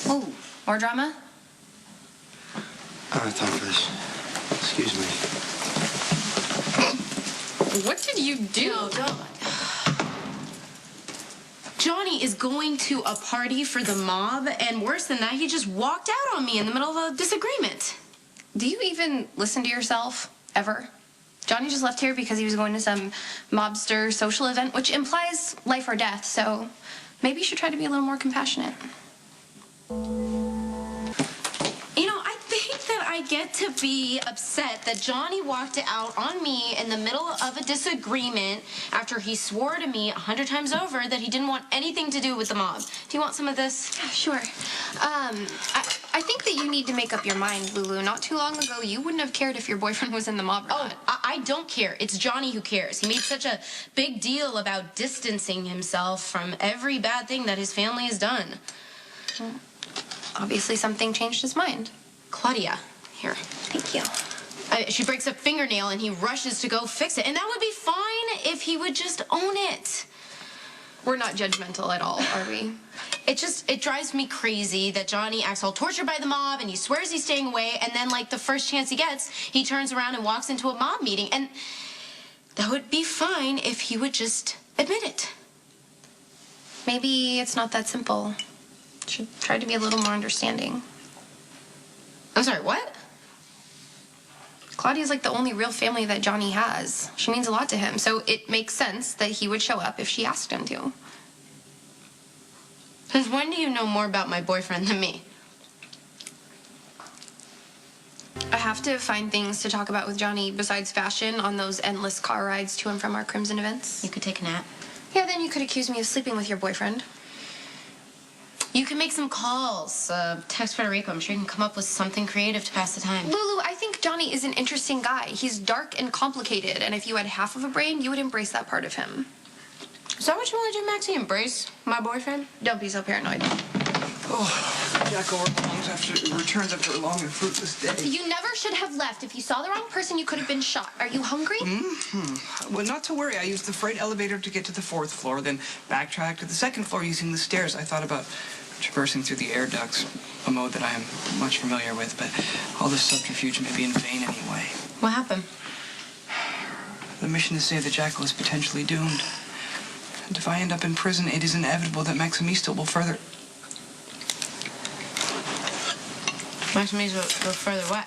Oh, more drama? I thought of this. Excuse me. What did you do? No, don't. Johnny is going to a party for the mob, and worse than that, he just walked out on me in the middle of a disagreement. Do you even listen to yourself, ever? Johnny just left here because he was going to some mobster social event, which implies life or death, so maybe you should try to be a little more compassionate. You know, I think that I get to be upset that Johnny walked out on me in the middle of a disagreement after he swore to me 100 times over that he didn't want anything to do with the mob. Do you want some of this? Yeah, sure. I think that you need to make up your mind, Lulu. Not too long ago, you wouldn't have cared if your boyfriend was in the mob or not. I don't care. It's Johnny who cares. He made such a big deal about distancing himself from every bad thing that his family has done. Well, obviously, something changed his mind. Claudia, here. Thank you. She breaks a fingernail and he rushes to go fix it. And that would be fine if he would just own it. We're not judgmental at all, are we? It drives me crazy that Johnny acts all tortured by the mob and he swears he's staying away, and then, like, the first chance he gets, he turns around and walks into a mob meeting. And that would be fine if he would just admit it. Maybe it's not that simple. Should try to be a little more understanding. I'm sorry, what? Claudia's like the only real family that Johnny has. She means a lot to him, so it makes sense that he would show up if she asked him to. Since when do you know more about my boyfriend than me? I have to find things to talk about with Johnny besides fashion on those endless car rides to and from our Crimson events. You could take a nap. Yeah, then you could accuse me of sleeping with your boyfriend. You can make some calls. Text Federico. I'm sure you can come up with something creative to pass the time. Lulu, I think Johnny is an interesting guy. He's dark and complicated, and if you had half of a brain, you would embrace that part of him. Is that what you want to do, Maxie? Embrace my boyfriend? Don't be so paranoid. Oh, Jack returns after a long and fruitless day. You never should have left. If you saw the wrong person, you could have been shot. Are you hungry? Well, not to worry. I used the freight elevator to get to the 4th floor, then backtracked to the 2nd floor using the stairs. I thought about traversing through the air ducts, a mode that I am much familiar with, but all this subterfuge may be in vain anyway. What happened? The mission to save the Jackal is potentially doomed. And if I end up in prison, it is inevitable that Maximista will further... Maximista will further what?